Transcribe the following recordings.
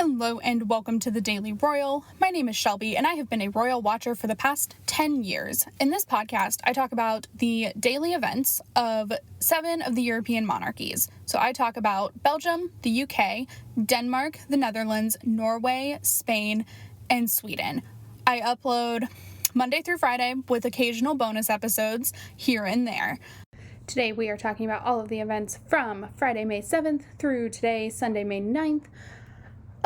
Hello and welcome to the Daily Royal. My name is Shelby and I have been a royal watcher for the past 10 years. In this podcast, I talk about the daily events of 7 of the European monarchies. So I talk about Belgium, the UK, Denmark, the Netherlands, Norway, Spain, and Sweden. I upload Monday through Friday with occasional bonus episodes here and there. Today we are talking about all of the events from Friday, May 7th through today, Sunday, May 9th.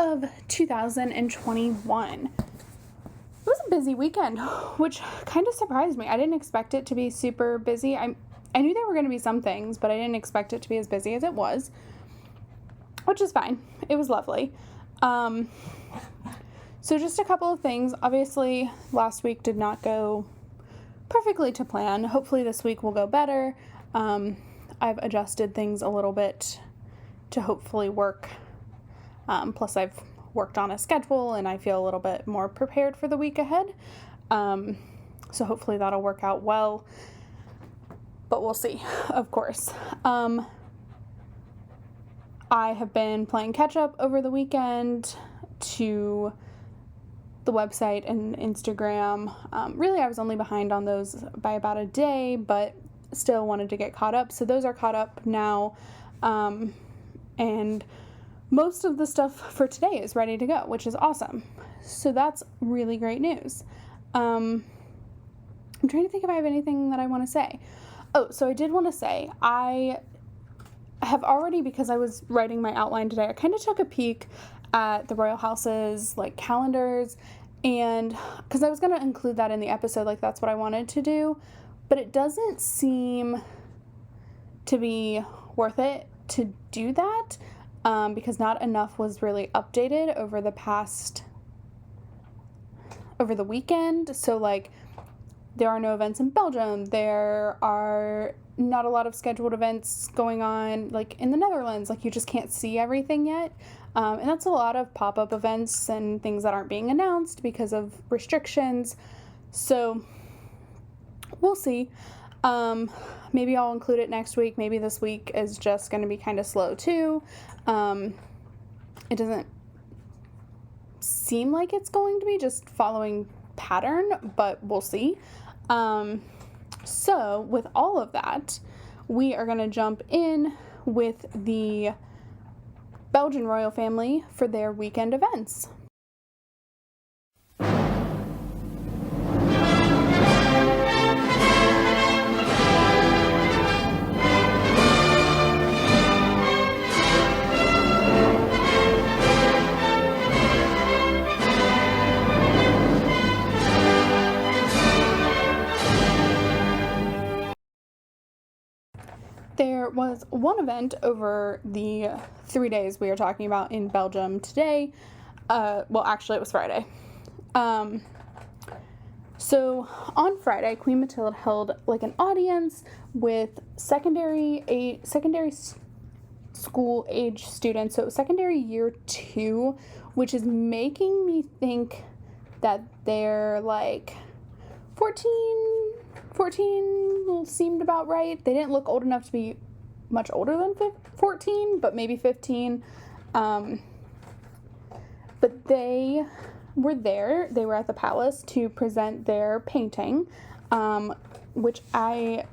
Of 2021. It was a busy weekend, which kind of surprised me. I didn't expect it to be super busy. I knew there were going to be some things, but I didn't expect it to be as busy as it was, which is fine. It was lovely. So just a couple of things. Obviously, last week did not go perfectly to plan. Hopefully this week will go better. I've adjusted things a little bit to hopefully work. Plus I've worked on a schedule and I feel a little bit more prepared for the week ahead. So hopefully that'll work out well, but we'll see, of course. I have been playing catch up over the weekend to the website and Instagram. Really, I was only behind on those by about a day, but still wanted to get caught up. So those are caught up now. And most of the stuff for today is ready to go, which is awesome. So that's really great news. I'm trying to think if I have anything that I want to say. Oh, so I did want to say, I have already, because I was writing my outline today, I kind of took a peek at the Royal House's calendars, and because I was going to include that in the episode, that's what I wanted to do, but it doesn't seem to be worth it to do that. Because not enough was really updated over the weekend. So there are no events in Belgium. There are not a lot of scheduled events going on in the Netherlands. You just can't see everything yet. And that's a lot of pop-up events and things that aren't being announced because of restrictions. So we'll see. Maybe I'll include it next week. Maybe this week is just going to be kind of slow too. It doesn't seem like it's going to be just following pattern, but we'll see. So with all of that, we are going to jump in with the Belgian royal family for their weekend events. There was one event over the 3 days we are talking about in Belgium today. Actually, it was Friday. So on Friday, Queen Mathilde held an audience with secondary school age students. So it was secondary year 2, which is making me think that they're 14 seemed about right. They didn't look old enough to be much older than 14, but maybe 15. But they were there. They were at the palace to present their painting, which I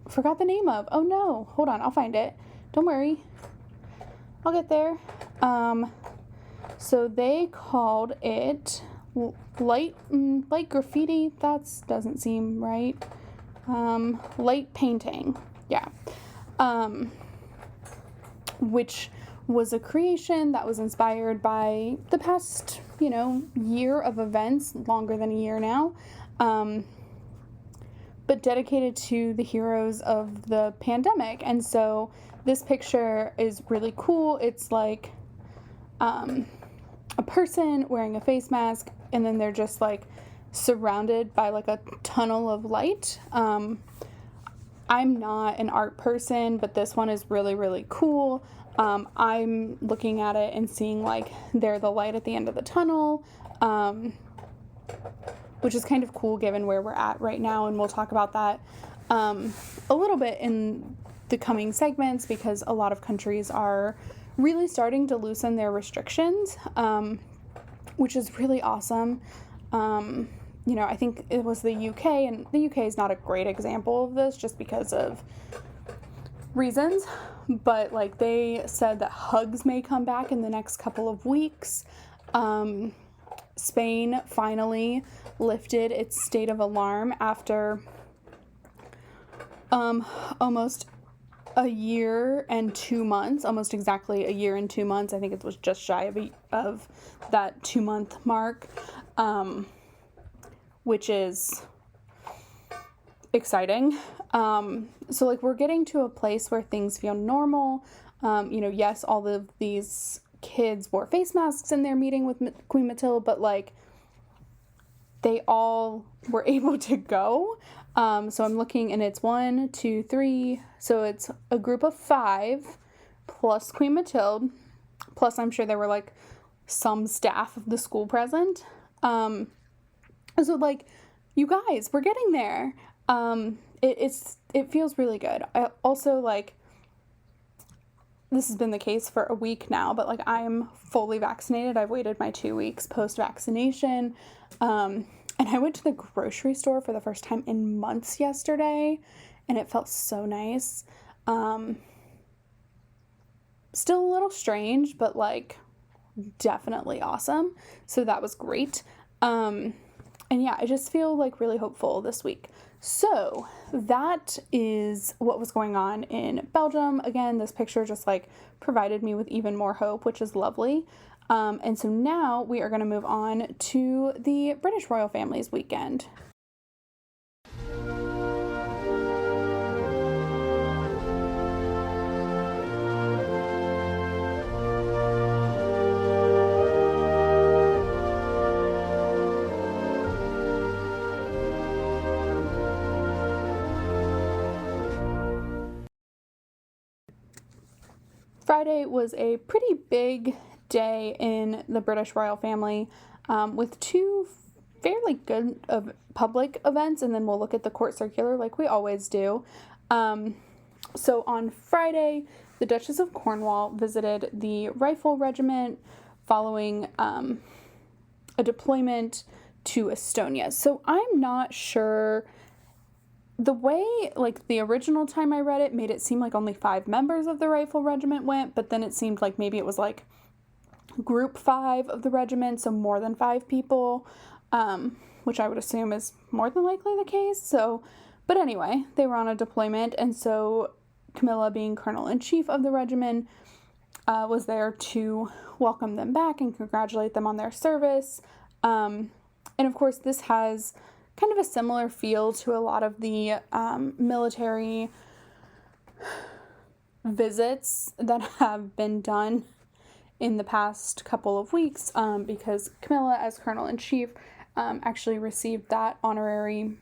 forgot the name of. Oh no, hold on, I'll find it. Don't worry, I'll get there. So they called it light graffiti. That doesn't seem right. Light painting. Yeah. Which was a creation that was inspired by the past, year of events, longer than a year now. But dedicated to the heroes of the pandemic. And so this picture is really cool. It's a person wearing a face mask, and then they're just surrounded by a tunnel of light. I'm not an art person, but this one is really, really cool. I'm looking at it and seeing they're the light at the end of the tunnel, which is kind of cool given where we're at right now, and we'll talk about that a little bit in the coming segments, because a lot of countries are really starting to loosen their restrictions, which is really awesome. I think it was the UK, and the UK is not a great example of this just because of reasons, but like they said that hugs may come back in the next couple of weeks. Spain finally lifted its state of alarm after almost a year and 2 months, almost exactly a year and 2 months. I think it was just shy of that 2-month mark, which is exciting. So like we're getting to a place where things feel normal. Yes, all of these kids wore face masks in their meeting with Queen Mathilde, but like they all were able to go. So I'm looking, and it's 1, 2, 3. So it's a group of 5 plus Queen Mathilde, plus I'm sure there were like some staff of the school present. So like, you guys, we're getting there. It feels really good. I also like, this has been the case for a week now, but like I'm fully vaccinated. I've waited my 2 weeks post-vaccination. And I went to the grocery store for the first time in months yesterday, and it felt so nice. Still a little strange, but like definitely awesome. So that was great. And yeah, I just feel like really hopeful this week. So that is what was going on in Belgium. Again, this picture just like provided me with even more hope, which is lovely. And so now we are going to move on to the British royal family's weekend. Friday was a pretty big day in the British royal family, with 2 fairly good public events, and then we'll look at the court circular like we always do. So on Friday, the Duchess of Cornwall visited the Rifle Regiment following a deployment to Estonia. So I'm not sure. The way, like, the original time I read it made it seem like only 5 members of the Rifle Regiment went, but then it seemed like maybe it was, like, group 5 of the regiment, so more than 5 people, which I would assume is more than likely the case. So, but anyway, they were on a deployment, and so Camilla, being Colonel-in-Chief of the regiment, was there to welcome them back and congratulate them on their service. And of course, this has kind of a similar feel to a lot of the military visits that have been done in the past couple of weeks, because Camilla, as Colonel-in-Chief, actually received that honorary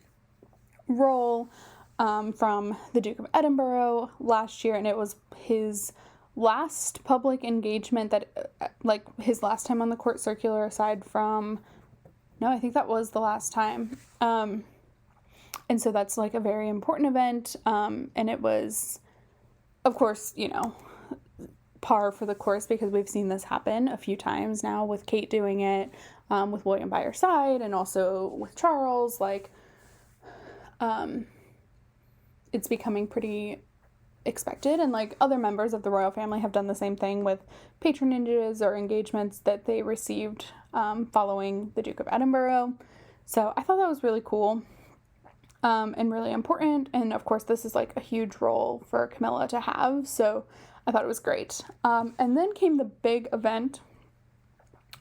role from the Duke of Edinburgh last year, and it was his last public engagement that, like, his last time on the court circular, aside from, no, I think that was the last time. And so that's like a very important event. And it was, of course, par for the course, because we've seen this happen a few times now with Kate doing it, with William by her side, and also with Charles. Like, it's becoming pretty expected, and like other members of the royal family have done the same thing with patronages or engagements that they received following the Duke of Edinburgh. So I thought that was really cool, and really important, and of course this is like a huge role for Camilla to have, so I thought it was great. And then came the big event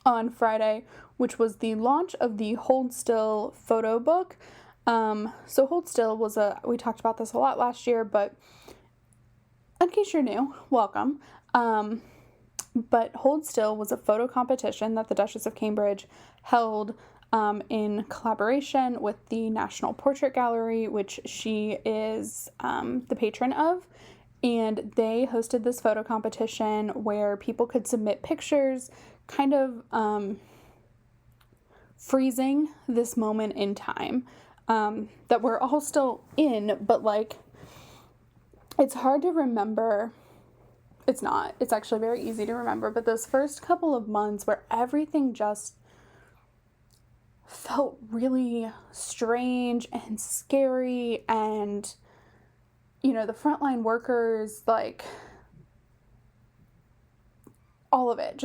on Friday, which was the launch of the Hold Still photo book. So Hold Still was we talked about this a lot last year, but in case you're new, welcome. But Hold Still was a photo competition that the Duchess of Cambridge held in collaboration with the National Portrait Gallery, which she is the patron of. And they hosted this photo competition where people could submit pictures, kind of freezing this moment in time that we're all still in, but like it's hard to remember. It's not. It's actually very easy to remember. But those first couple of months where everything just felt really strange and scary, and, you know, the frontline workers, like, all of it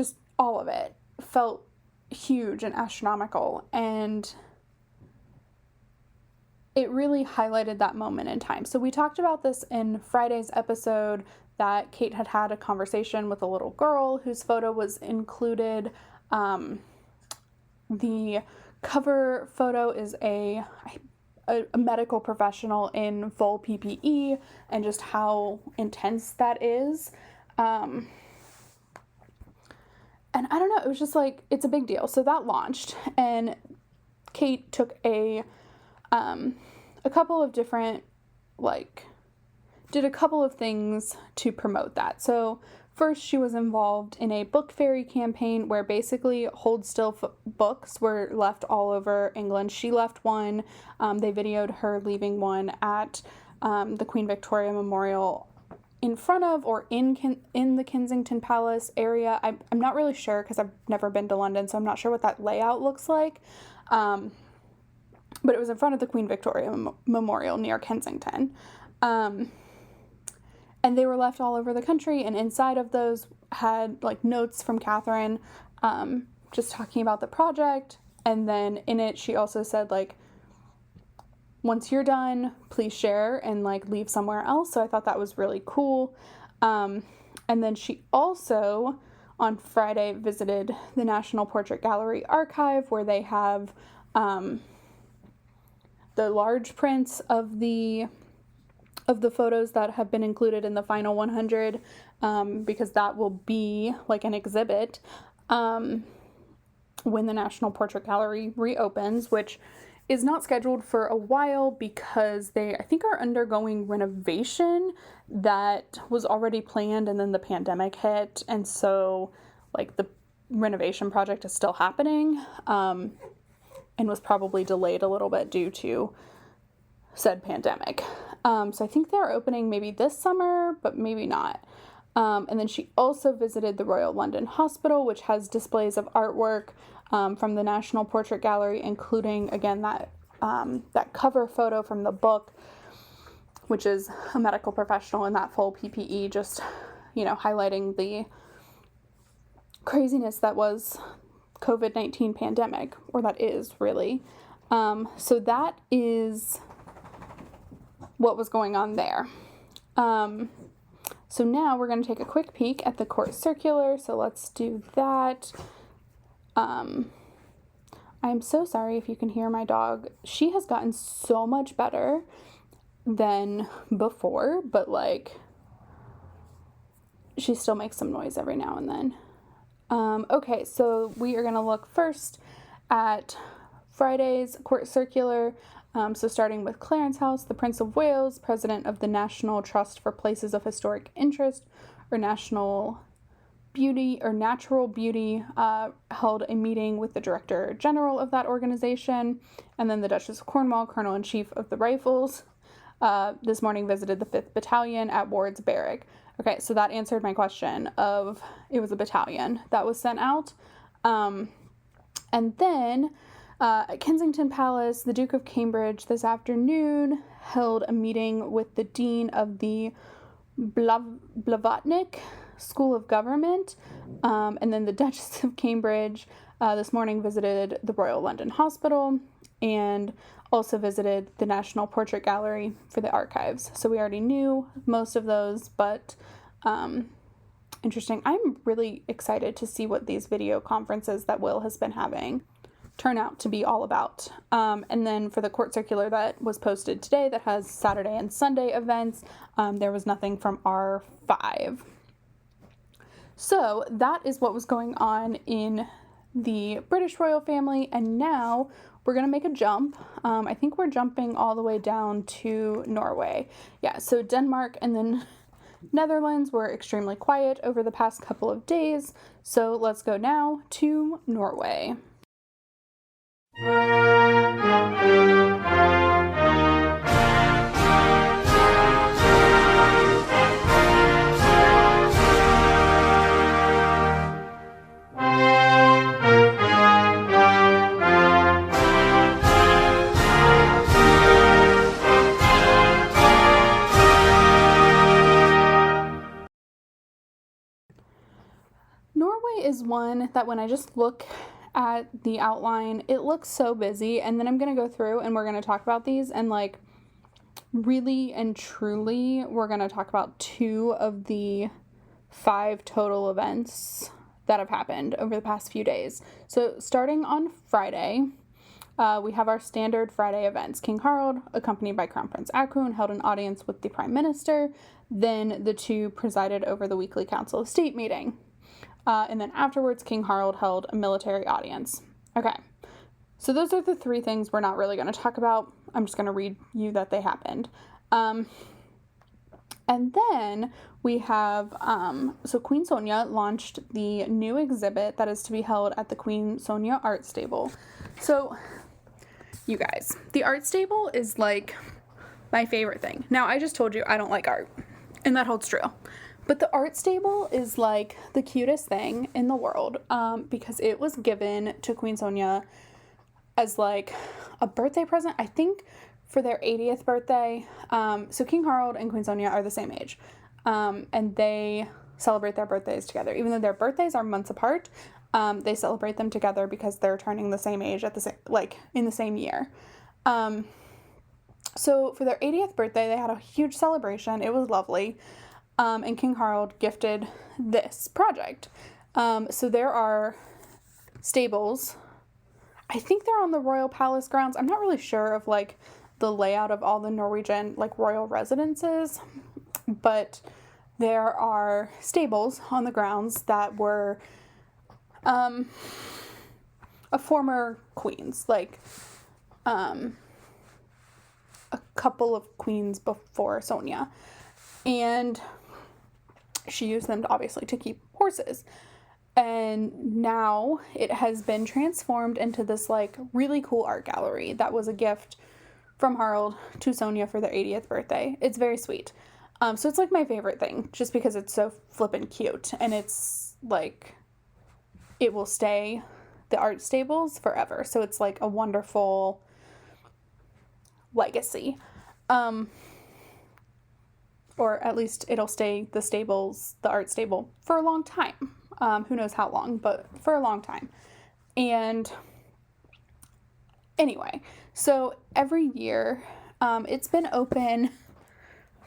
felt huge and astronomical, and it really highlighted that moment in time. So we talked about this in Friday's episode, that Kate had a conversation with a little girl whose photo was included. The cover photo is a medical professional in full PPE, and just how intense that is. And I don't know, it was just like, it's a big deal. So that launched, and Kate took a couple of different, did a couple of things to promote that. So first, she was involved in a book fairy campaign where basically hold still books were left all over England. She left one. They videoed her leaving one at the Queen Victoria Memorial in front of, or in the Kensington Palace area. I'm not really sure because I've never been to London, so I'm not sure what that layout looks like. But it was in front of the Queen Victoria Memorial near Kensington. And they were left all over the country, and inside of those had, like, notes from Catherine, just talking about the project. And then in it, she also said, like, once you're done, please share and, like, leave somewhere else. So I thought that was really cool. And then she also, on Friday, visited the National Portrait Gallery archive, where they have the large prints of the photos that have been included in the final 100, because that will be like an exhibit when the National Portrait Gallery reopens, which is not scheduled for a while because they, I think, are undergoing renovation that was already planned, and then the pandemic hit, and so, like, the renovation project is still happening, and was probably delayed a little bit due to said pandemic. So I think they're opening maybe this summer, but maybe not. And then she also visited the Royal London Hospital, which has displays of artwork from the National Portrait Gallery, including, again, that cover photo from the book, which is a medical professional in that full PPE, just, you know, highlighting the craziness that was COVID-19 pandemic, or that is really. So that is what was going on there. So now we're going to take a quick peek at the court circular. So let's do that. I'm so sorry if you can hear my dog. She has gotten so much better than before, but, like, she still makes some noise every now and then. Okay, so we are going to look first at Friday's court circular. So starting with Clarence House, the Prince of Wales, president of the National Trust for Places of Historic Interest, or National Beauty, or Natural Beauty, held a meeting with the Director General of that organization. And then the Duchess of Cornwall, Colonel-in-Chief of the Rifles, this morning visited the 5th Battalion at Ward's Barrack. Okay, so that answered my question of, it was a battalion that was sent out. And then at Kensington Palace, the Duke of Cambridge this afternoon held a meeting with the Dean of the Blavatnik School of Government, and then the Duchess of Cambridge this morning visited the Royal London Hospital, and also visited the National Portrait Gallery for the archives. So we already knew most of those, but interesting. I'm really excited to see what these video conferences that Will has been having turn out to be all about. And then for the court circular that was posted today that has Saturday and Sunday events, there was nothing from R5. So that is what was going on in the British royal family, and now we're going to make a jump. I think we're jumping all the way down to Norway. Yeah, so Denmark and then Netherlands were extremely quiet over the past couple of days, so let's go now to Norway. Norway is one that when I just look at the outline, it looks so busy, and then I'm going to go through and we're going to talk about these, and like really and truly we're going to talk about 2 of the 5 total events that have happened over the past few days. So starting on Friday, we have our standard Friday events. King Harald, accompanied by Crown Prince Haakon, held an audience with the Prime Minister. Then the 2 presided over the weekly Council of State meeting. And then afterwards, King Harald held a military audience. Okay, so those are the 3 things we're not really going to talk about. I'm just going to read you that they happened. And then we have, so Queen Sonja launched the new exhibit that is to be held at the Queen Sonja Art Stable. So, you guys, the art stable is like my favorite thing. Now, I just told you I don't like art, and that holds true. But the art stable is like the cutest thing in the world, because it was given to Queen Sonja as like a birthday present, I think, for their 80th birthday. So King Harald and Queen Sonja are the same age, and they celebrate their birthdays together. Even though their birthdays are months apart, they celebrate them together because they're turning the same age at the same, like in the same year. So for their 80th birthday, they had a huge celebration. It was lovely. And King Harald gifted this project. So there are stables. I think they're on the royal palace grounds. I'm not really sure of like the layout of all the Norwegian like royal residences, but there are stables on the grounds that were a former queen's, like a couple of queens before Sonja, and she used them obviously to keep horses. And now it has been transformed into this like really cool art gallery that was a gift from Harald to Sonja for their 80th birthday. It's very sweet. So it's like my favorite thing just because it's so flippin' cute, and it's like it will stay the art stables forever. So it's like a wonderful legacy. Or at least it'll stay the art stable, for a long time. Who knows how long, but for a long time. And anyway, so every year, it's been open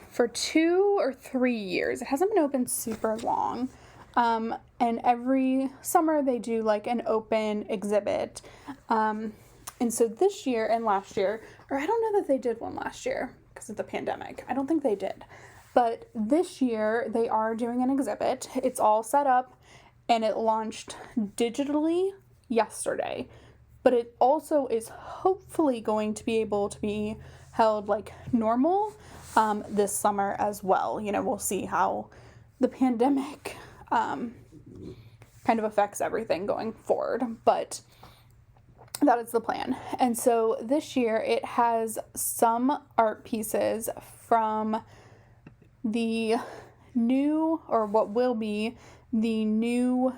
for 2 or 3 years. It hasn't been open super long. And every summer they do like an open exhibit. And so this year and last year, or I don't know that they did one last year because of the pandemic. I don't think they did. But this year, they are doing an exhibit. It's all set up, and it launched digitally yesterday. But it also is hopefully going to be able to be held like normal this summer as well. You know, we'll see how the pandemic kind of affects everything going forward. But that is the plan. And so this year, it has some art pieces from the new, or what will be the new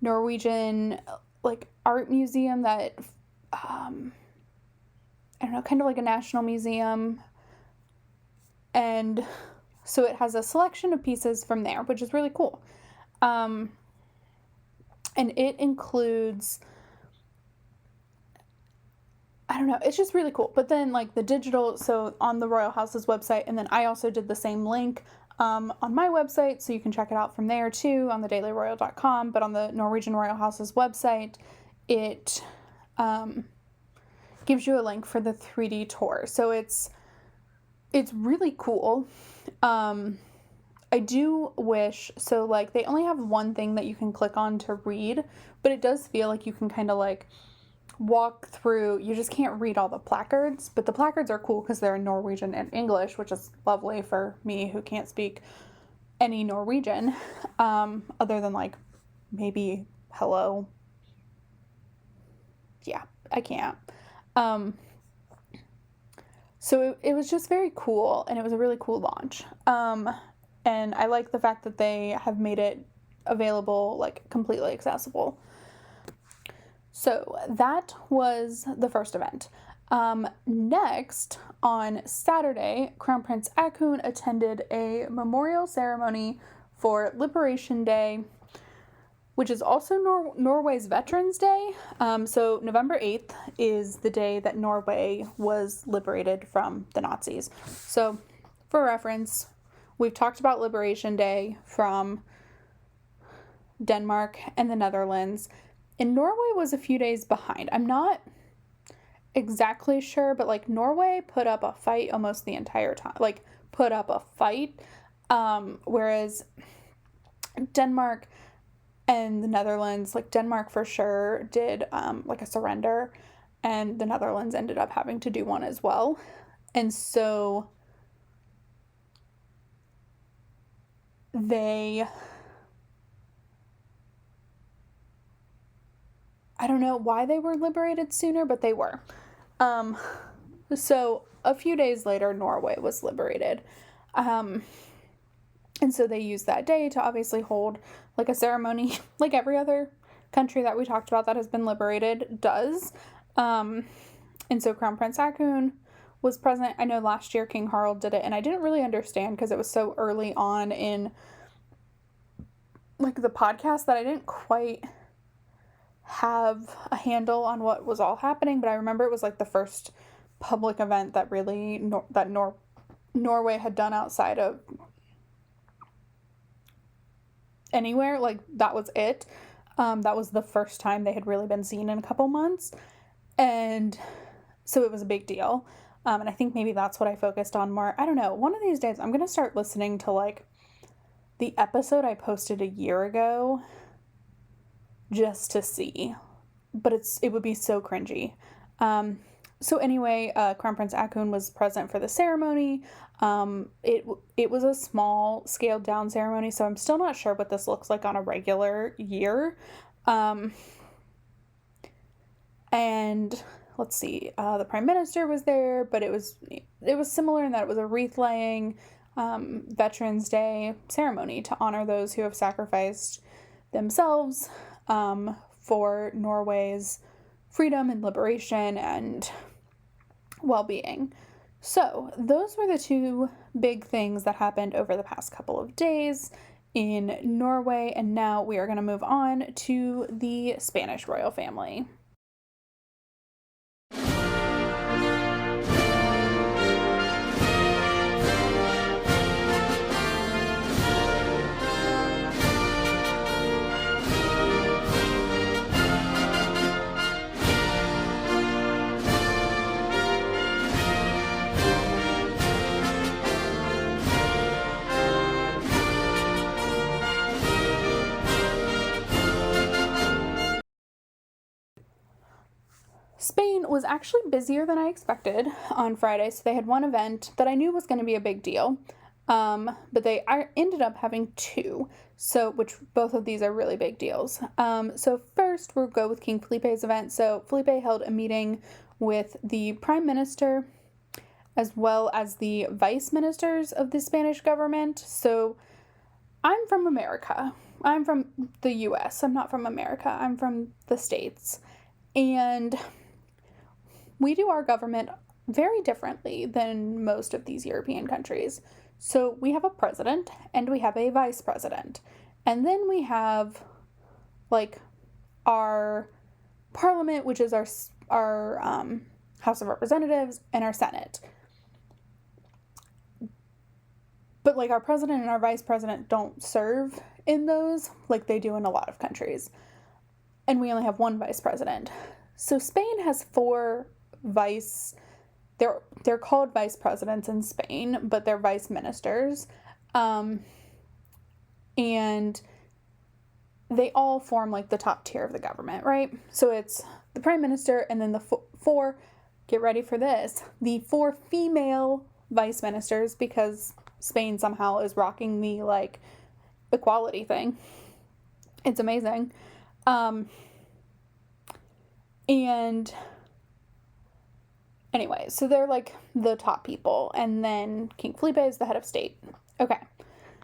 Norwegian like art museum that I don't know, kind of like a national museum. And so it has a selection of pieces from there, which is really cool. And it includes, I don't know, it's just really cool. But then like the digital, so on the Royal House's website, and then I also did the same link on my website, so you can check it out from there too, on thedailyroyal.com. But on the Norwegian Royal House's website, it gives you a link for the 3D tour. So it's really cool. I do wish, so like they only have one thing that you can click on to read, but it does feel like you can kind of like walk through. You just can't read all the placards, but the placards are cool because they're in Norwegian and English, which is lovely for me who can't speak any Norwegian, other than like maybe hello. Yeah, I can't. So it was just very cool, and it was a really cool launch. And I like the fact that they have made it available, like completely accessible. So that was the first event. Next, on Saturday, Crown Prince Haakon attended a memorial ceremony for Liberation Day, which is also Norway's Veterans Day. So November 8th is the day that Norway was liberated from the Nazis. So for reference, we've talked about Liberation Day from Denmark and the Netherlands, and Norway was a few days behind. I'm not exactly sure, but like Norway put up a fight almost the entire time, whereas Denmark and the Netherlands, like Denmark for sure did like a surrender, and the Netherlands ended up having to do one as well. And so I don't know why they were liberated sooner, but they were. So a few days later, Norway was liberated. And so they used that day to obviously hold like a ceremony like every other country that we talked about that has been liberated does. And so Crown Prince Haakon was present. I know last year King Harald did it, and I didn't really understand because it was so early on in like the podcast that I didn't quite have a handle on what was all happening, but I remember it was like the first public event that really Norway had done outside of anywhere. Like that was it. That was the first time they had really been seen in a couple months, and so it was a big deal. And I think maybe that's what I focused on more. I don't know. One of these days I'm gonna start listening to like the episode I posted a year ago just to see, but it would be so cringy. So anyway, Crown Prince Haakon was present for the ceremony. It was a small scaled down ceremony, so I'm still not sure what this looks like on a regular year. And let's see, the Prime Minister was there, but it was similar in that it was a wreath laying Veterans Day ceremony to honor those who have sacrificed themselves for Norway's freedom and liberation and well-being. So those were the two big things that happened over the past couple of days in Norway, and now we are going to move on to the Spanish royal family. Spain was actually busier than I expected on Friday, so they had one event that I knew was going to be a big deal, but they ended up having two, which both of these are really big deals. So first, we'll go with King Felipe's event. So Felipe held a meeting with the Prime Minister as well as the vice ministers of the Spanish government. So I'm from America. I'm from the US. I'm not from America. I'm from the States. And we do our government very differently than most of these European countries. So we have a president and we have a vice president. And then we have like our parliament, which is our House of Representatives, and our Senate. But like our president and our vice president don't serve in those like they do in a lot of countries. And we only have one vice president. So Spain has four they're called vice presidents in Spain, but they're vice ministers. And they all form like the top tier of the government, right? So it's the prime minister and then the four, get ready for this, the four female vice ministers, because Spain somehow is rocking the like equality thing. It's amazing. And anyway, so they're like the top people, and then King Felipe is the head of state. Okay,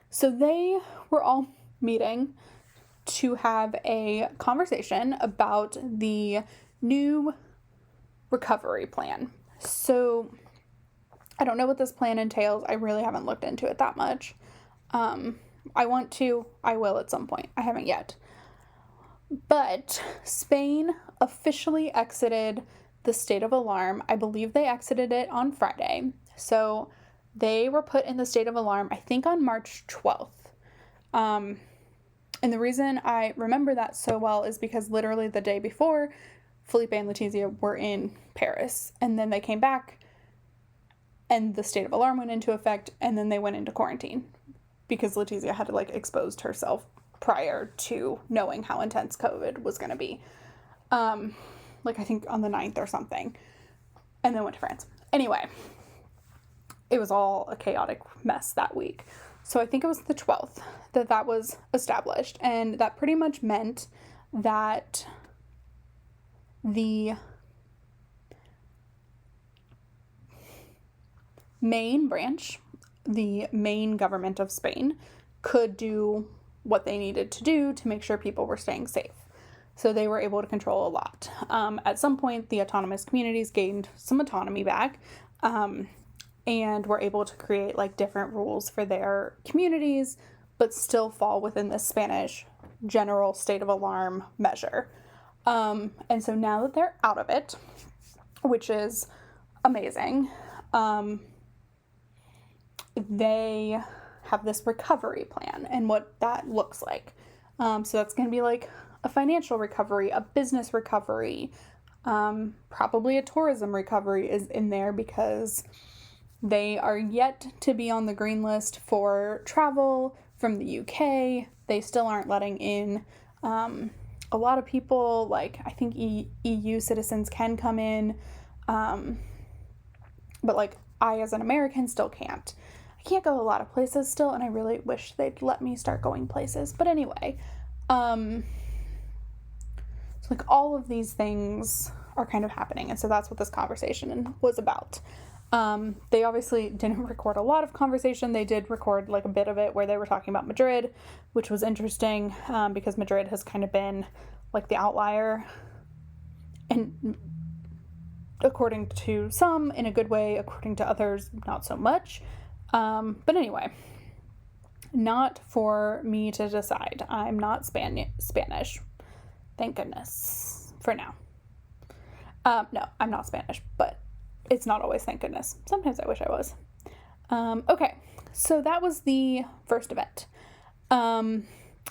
so they were all meeting to have a conversation about the new recovery plan. So I don't know what this plan entails. I really haven't looked into it that much. I want to. I will at some point. I haven't yet. But Spain officially exited the state of alarm. I believe they exited it on Friday. So they were put in the state of alarm, I think, on March 12th. And the reason I remember that so well is because literally the day before, Felipe and Letizia were in Paris. And then they came back and the state of alarm went into effect, and then they went into quarantine because Letizia had exposed herself prior to knowing how intense COVID was going to be. I think on the 9th or something. And then went to France. Anyway, it was all a chaotic mess that week. So I think it was the 12th that was established. And that pretty much meant that the main branch, the main government of Spain, could do what they needed to do to make sure people were staying safe. So they were able to control a lot. At some point, the autonomous communities gained some autonomy back, and were able to create different rules for their communities, but still fall within the Spanish general state of alarm measure. And so now that they're out of it, which is amazing, they have this recovery plan and what that looks like. So that's going to be a financial recovery, a business recovery, probably a tourism recovery is in there because they are yet to be on the green list for travel from the UK. They still aren't letting in a lot of people. I think EU citizens can come in, but I as an American still can't. I can't go a lot of places still, and I really wish they'd let me start going places. But anyway, so all of these things are kind of happening, and so that's what this conversation was about. They obviously didn't record a lot of conversation. They did record a bit of it where they were talking about Madrid, which was interesting, because Madrid has kind of been the outlier, and according to some in a good way, according to others not so much. But anyway, not for me to decide. I'm not Spanish. Thank goodness. For now. No, I'm not Spanish, but it's not always thank goodness. Sometimes I wish I was. Okay, so that was the first event. And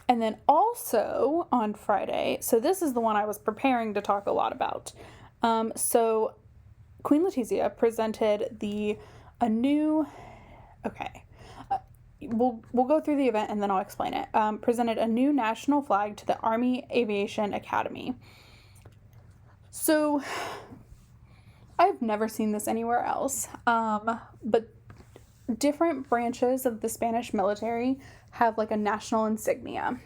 then also on Friday, so this is the one I was preparing to talk a lot about. So Queen Letizia presented we'll go through the event and then I'll explain it. Presented a new national flag to the Army Aviation Academy. So I've never seen this anywhere else, but different branches of the Spanish military have a national insignia.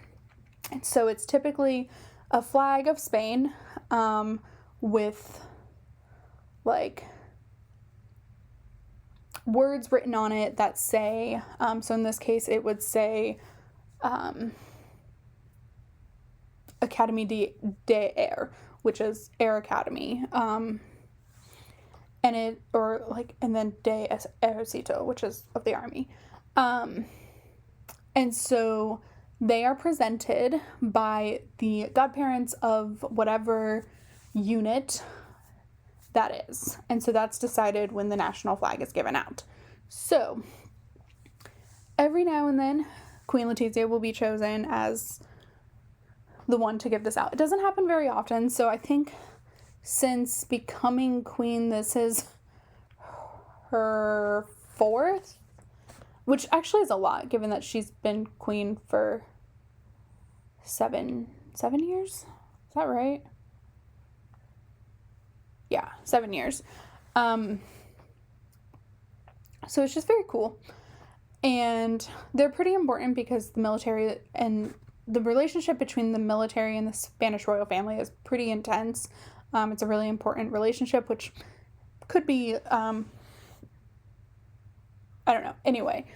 And so it's typically a flag of Spain, with words written on it that say, so in this case it would say Academy de Air, which is Air Academy, and then de Ejército, which is of the Army. And so they are presented by the godparents of whatever unit that is. And so that's decided when the national flag is given out. So every now and then, Queen Letizia will be chosen as the one to give this out. It doesn't happen very often, so I think since becoming queen, this is her 4th, which actually is a lot, given that she's been queen for 7 years? Is that right? Yeah, 7 years. So it's just very cool. And they're pretty important because the military and the relationship between the military and the Spanish royal family is pretty intense. It's a really important relationship, which could be, I don't know. Anyway,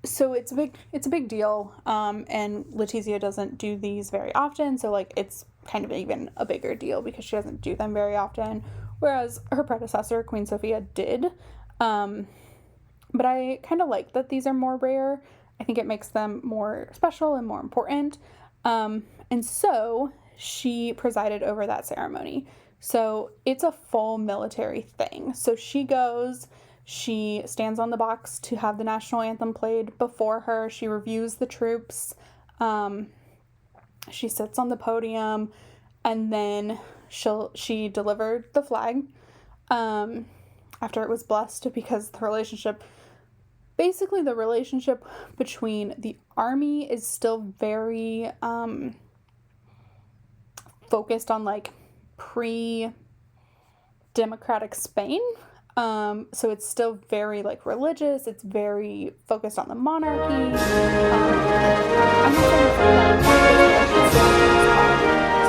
so it's a big deal. And Letizia doesn't do these very often. So it's kind of even a bigger deal because she doesn't do them very often. whereas her predecessor, Queen Sophia, did. But I kind of like that these are more rare. I think it makes them more special and more important. And so she presided over that ceremony. So it's a full military thing. So she goes, she stands on the box to have the national anthem played before her. She reviews the troops. She sits on the podium, and then she delivered the flag after it was blessed, because the relationship between the army is still very focused on like pre-democratic Spain. So it's still very like religious. It's very focused on the monarchy. So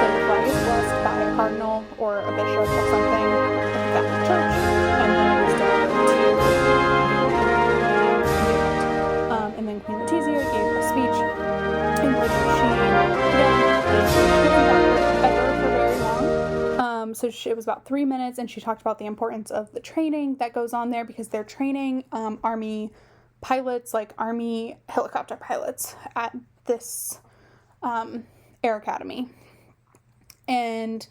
the flag is blessed by a cardinal or a bishop or something at the Catholic Church, and then it is delivered to and then Queen Letizia gave a speech in which she so it was about 3 minutes, and she talked about the importance of the training that goes on there, because they're training army pilots, like army helicopter pilots, at this air academy. And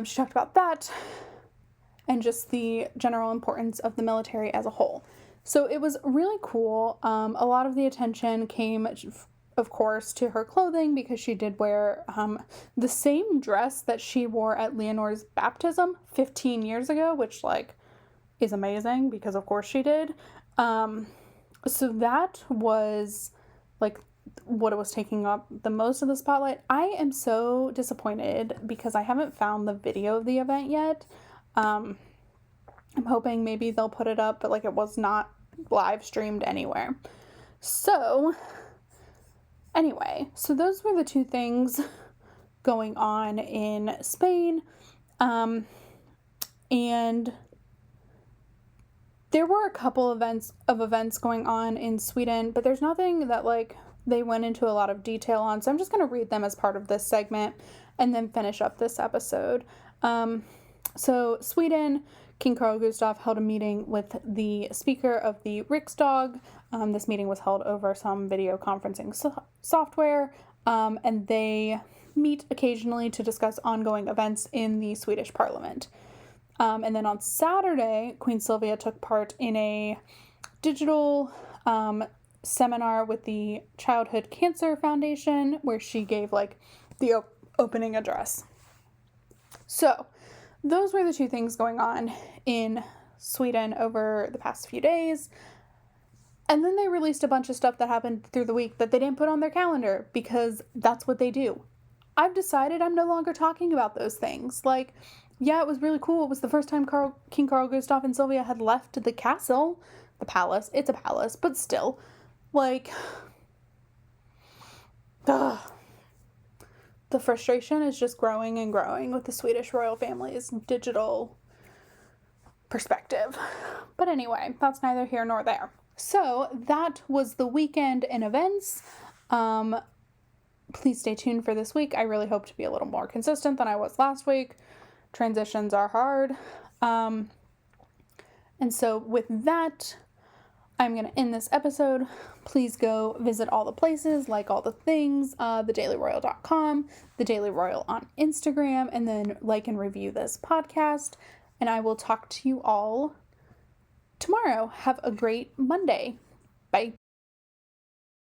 she talked about that and just the general importance of the military as a whole. So it was really cool. A lot of the attention came, of course, to her clothing, because she did wear the same dress that she wore at Leonor's baptism 15 years ago, which like is amazing, because of course she did. So that was like what it was taking up the most of the spotlight. I am so disappointed because I haven't found the video of the event yet. I'm hoping maybe they'll put it up, but like it was not live streamed anywhere. So anyway, so those were the two things going on in Spain. And there were a couple events going on in Sweden, but there's nothing that like they went into a lot of detail on. So I'm just going to read them as part of this segment and then finish up this episode. So Sweden, King Carl Gustaf held a meeting with the speaker of the Riksdag. This meeting was held over some video conferencing software, and they meet occasionally to discuss ongoing events in the Swedish parliament. And then on Saturday, Queen Sylvia took part in a digital seminar with the Childhood Cancer Foundation, where she gave like the opening address. So those were the two things going on in Sweden over the past few days. And then they released a bunch of stuff that happened through the week that they didn't put on their calendar, because that's what they do. I've decided I'm no longer talking about those things. Like, yeah, it was really cool. It was the first time King Carl Gustaf and Sylvia had left the castle, the palace. It's a palace, but still, like, the frustration is just growing and growing with the Swedish royal family's digital perspective. But anyway, that's neither here nor there. So that was the weekend in events. Please stay tuned for this week. I really hope to be a little more consistent than I was last week. Transitions are hard. And so with that, I'm going to end this episode. Please go visit all the places, like all the things, thedailyroyal.com, The Daily Royal on Instagram, and then like and review this podcast. And I will talk to you all tomorrow. Have a great Monday. Bye.